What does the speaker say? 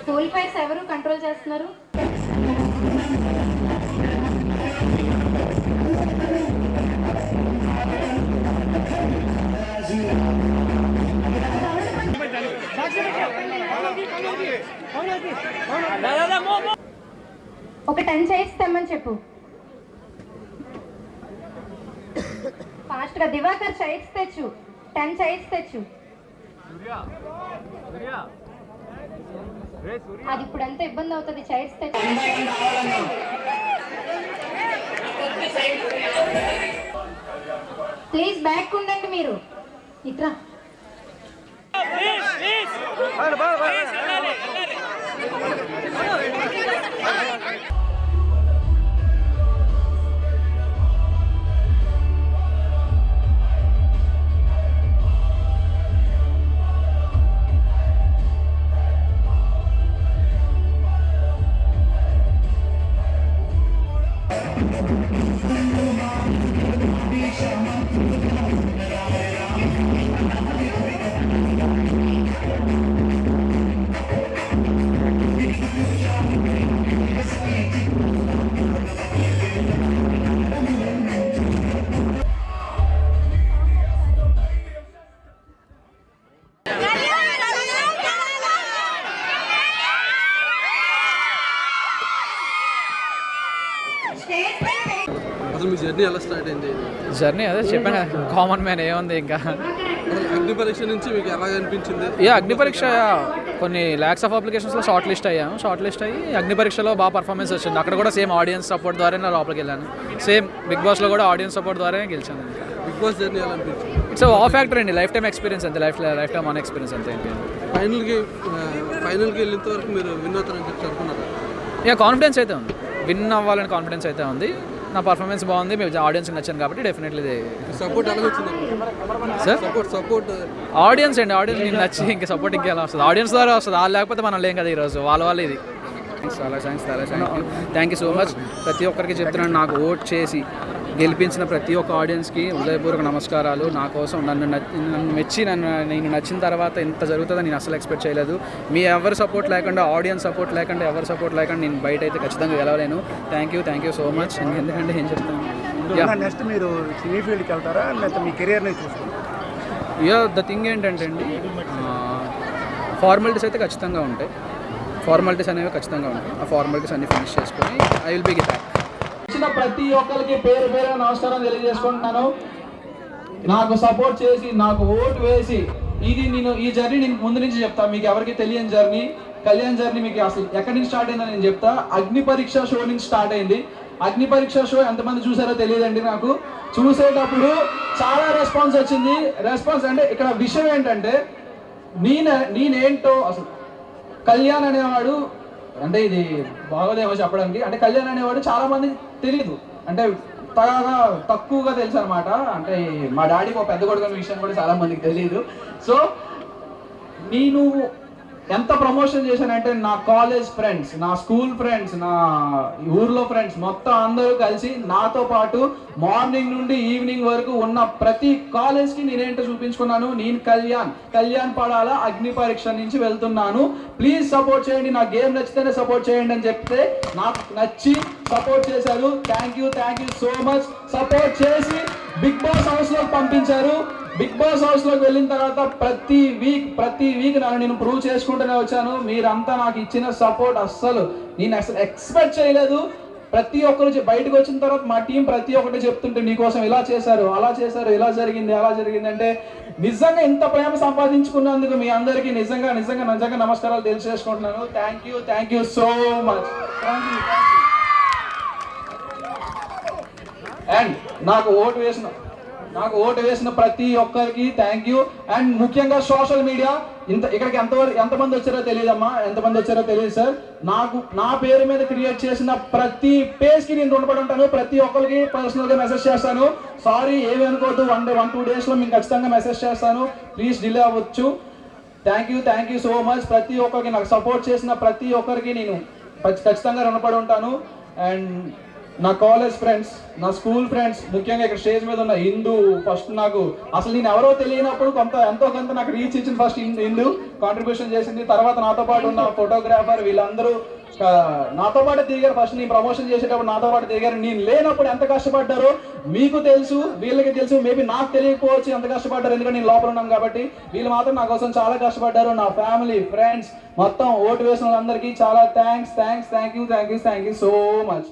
Cool fires ఎవరు control చేస్తున్నారు? ఒక 10 చైర్స్ తెమ్మని చెప్పు. ఫాస్ట్ గా దివాకర్ చైర్స్ తెచ్చు. 10 చైర్స్ తెచ్చు. అది ఇప్పుడు ఎంత ఇబ్బంది అవుతుంది. చైర్స్ తెచ్చు. ప్లీజ్ బ్యాక్ ఉండండి మీరు. ఇట్రా మీ జర్నీ ఎలా స్టార్ట్ అయింది? జర్నీ అదే చెప్పాను, కామన్ మ్యాన్ ఏముంది ఇంకా. అగ్ని పరీక్ష నుంచి మీకు ఎలా అనిపించింది? అగ్ని పరీక్ష కొన్ని ల్యాక్స్ ఆఫ్ అప్లికేషన్స్లో షార్ట్ లిస్ట్ అయ్యి అగ్ని పరీక్షలో బాగా పర్ఫార్మెన్స్ వచ్చింది. అక్కడ కూడా సేమ్ ఆడియన్స్ సపోర్ట్ ద్వారా నా లోపలికి వెళ్ళాను. సేమ్ బిగ్ బాస్లో కూడా ఆడియన్స్ సపోర్ట్ ద్వారానే గెలిచాను. బిగ్ బాస్ జర్నీ ఎలా అనిపించింది? ఇట్స్ ఆ ఫ్యాక్టర్ అండి, లైఫ్ టైమ్ ఎక్స్పీరియన్స్ అంతే, లైఫ్ టైమ్ ఆన్ ఎక్స్పీరియన్స్ అంతే. ఫైనల్కి వెళ్ళేంత వరకు మీరు విన్ అవుతారని చెప్పి అనుకున్నారా? కాన్ఫిడెన్స్ అయితే ఉంది, విన్ అవ్వాలని కాన్ఫిడెన్స్ అయితే ఉంది. నా పర్ఫార్మెన్స్ బాగుంది, మేము ఆడియన్స్కి నచ్చాను కాబట్టి డెఫినెట్లీ. సపోర్ట్ ఎలా వచ్చింది సార్? సపోర్ట్ ఆడియన్స్ అండి, ఆడియన్స్ మీకు నచ్చి ఇంకా సపోర్ట్ ఇంకెలా వస్తుంది? ఆడియన్స్ ద్వారా వస్తుంది, వాళ్ళు లేకపోతే మనం లేం కదా ఈరోజు, వాళ్ళ ఇది. చాలా థ్యాంక్ యూ సో మచ్. ప్రతి ఒక్కరికి చెప్తున్నాను, నాకు ఓట్ చేసి గెలిపించిన ప్రతి ఒక్క ఆడియన్స్కి హృదయపూర్వక నమస్కారాలు. నా కోసం నన్ను మెచ్చి నేను నచ్చిన తర్వాత ఇంత జరుగుతుందని నేను అసలు ఎక్స్పెక్ట్ చేయలేదు. మీ ఎవరి సపోర్ట్ లేకుండా, ఆడియన్స్ సపోర్ట్ లేకుండా, ఎవరి సపోర్ట్ లేకుండా నేను బయట అయితే ఖచ్చితంగా గెలవలేను. Thank you so much. ఎందుకంటే ఏం చెప్తాను, నెక్స్ట్ మీరు సినీ ఫీల్డ్కి వెళ్తారా లేకపోతే మీ కెరియర్ని చూసుకుంటారా? ద థింగ్ ఏంటంటే అండి, ఫార్మాలిటీస్ అయితే ఖచ్చితంగా ఉంటాయి. ఫార్మాలిటీస్ అనేవి ఖచ్చితంగా ఉంటాయి. ఆ ఫార్మాలిటీస్ అన్ని ఫినిష్ చేసుకొని I will be get back. ఇచ్చిన ప్రతి ఒక్కరికి పేరు నమస్కారం తెలియజేసుకుంటున్నాను. నాకు సపోర్ట్ చేసి, నాకు ఓటు వేసి, ఈ జర్నీ నేను ముందు నుంచి చెప్తా. మీకు ఎవరికి తెలియని కళ్యాణ్ జర్నీ మీకు అసలు ఎక్కడి నుంచి స్టార్ట్ అయిందని నేను చెప్తా. అగ్ని పరీక్ష షో నుంచి స్టార్ట్ అయింది. అగ్ని పరీక్ష షో ఎంతమంది చూసారో తెలియదండి నాకు. చూసేటప్పుడు చాలా రెస్పాన్స్ వచ్చింది. రెస్పాన్స్ అంటే ఇక్కడ విషయం ఏంటంటే, నేనేంటో అసలు కళ్యాణ్ అనేవాడు, అంటే ఇది బాగోదేమో చెప్పడానికి, అంటే కళ్యాణ్ అనేవాడు చాలా మంది తెలియదు, అంటే తక్కువగా తెలుసు అనమాట. అంటే మా డాడీకి ఒక పెద్ద కొడుకు విషయం కూడా చాలా మందికి తెలియదు. సో నేను ఎంత ప్రమోషన్ చేశానంటే, నా కాలేజ్ ఫ్రెండ్స్, నా స్కూల్ ఫ్రెండ్స్, నా ఊర్లో ఫ్రెండ్స్ మొత్తం అందరూ కలిసి నాతో పాటు మార్నింగ్ నుండి ఈవినింగ్ వరకు ఉన్న ప్రతి కాలేజ్కి నేనేంటో చూపించుకున్నాను. నేను కళ్యాణ్ పడాల అగ్ని పరీక్ష నుంచి వెళ్తున్నాను, ప్లీజ్ సపోర్ట్ చేయండి, నా గేమ్ నచ్చితేనే సపోర్ట్ చేయండి అని చెప్తే నాకు నచ్చి సపోర్ట్ చేశారు. Thank you so much. Support చేసి బిగ్ బాస్ హౌస్లోకి పంపించారు. బిగ్ బాస్ హౌస్లోకి వెళ్ళిన తర్వాత ప్రతి వీక్ నేను ప్రూవ్ చేసుకుంటూనే వచ్చాను. మీరంతా నాకు ఇచ్చిన సపోర్ట్ నేను అసలు ఎక్స్పెక్ట్ చేయలేదు. ప్రతి ఒక్కరు బయటకు వచ్చిన తర్వాత మా టీం ప్రతి ఒక్కటి చెప్తుంటే, నీకోసం ఇలా చేశారు, అలా చేశారు, ఇలా జరిగింది, అలా జరిగింది అంటే, నిజంగా ఇంత ప్రేమ సంపాదించుకున్నందుకు మీ అందరికీ నిజంగా నమస్కారాలు తెలియజేసుకుంటున్నాను. Thank you so much. And నాకు ఓటు వేసిన నాకు ఓటు వేసిన ప్రతి ఒక్కరికి థ్యాంక్ యూ. అండ్ ముఖ్యంగా సోషల్ మీడియా ఇక్కడికి ఎంతమంది వచ్చారో తెలియదమ్మా, ఎంతమంది వచ్చారో తెలియదు సార్. నా పేరు మీద క్రియేట్ చేసిన ప్రతి పేజ్కి నేను రుణపడి ఉంటాను. ప్రతి ఒక్కరికి పర్సనల్గా మెసేజ్ చేస్తాను. సారీ ఏమి అనుకోవద్దు, 1-2 డేస్లో మీకు ఖచ్చితంగా మెసేజ్ చేస్తాను. ప్లీజ్ డిలే అవ్వచ్చు. Thank you so much. ప్రతి ఒక్కరికి నాకు సపోర్ట్ చేసిన ప్రతి ఒక్కరికి నేను ఖచ్చితంగా రుణపడి ఉంటాను. అండ్ నా కాలేజ్ ఫ్రెండ్స్, నా స్కూల్ ఫ్రెండ్స్, ముఖ్యంగా ఇక్కడ స్టేజ్ మీద ఉన్న హిందూ, ఫస్ట్ నాకు అసలు నేను ఎవరో తెలియనప్పుడు ఎంతో కొంత నాకు రీచ్ ఇచ్చింది. ఫస్ట్ హిందూ కాంట్రిబ్యూషన్ చేసింది. తర్వాత నాతో పాటు ఉన్న ఫోటోగ్రాఫర్, వీళ్ళందరూ నాతో పాటు తిరిగారు. ఫస్ట్ నేను ప్రమోషన్ చేసేటప్పుడు నాతో పాటు తిరిగారు. నేను లేనప్పుడు ఎంత కష్టపడ్డారో మీకు తెలుసు, వీళ్ళకి తెలుసు. మేబీ నాకు తెలియకపోవచ్చు ఎంత కష్టపడ్డారు, ఎందుకంటే నేను లోపల ఉన్నాను కాబట్టి. వీళ్ళు మాత్రం నా కోసం చాలా కష్టపడ్డారు. నా ఫ్యామిలీ, ఫ్రెండ్స్, మొత్తం ఓటు వేసిన వాళ్ళందరికీ చాలా థ్యాంక్ యూ సో మచ్.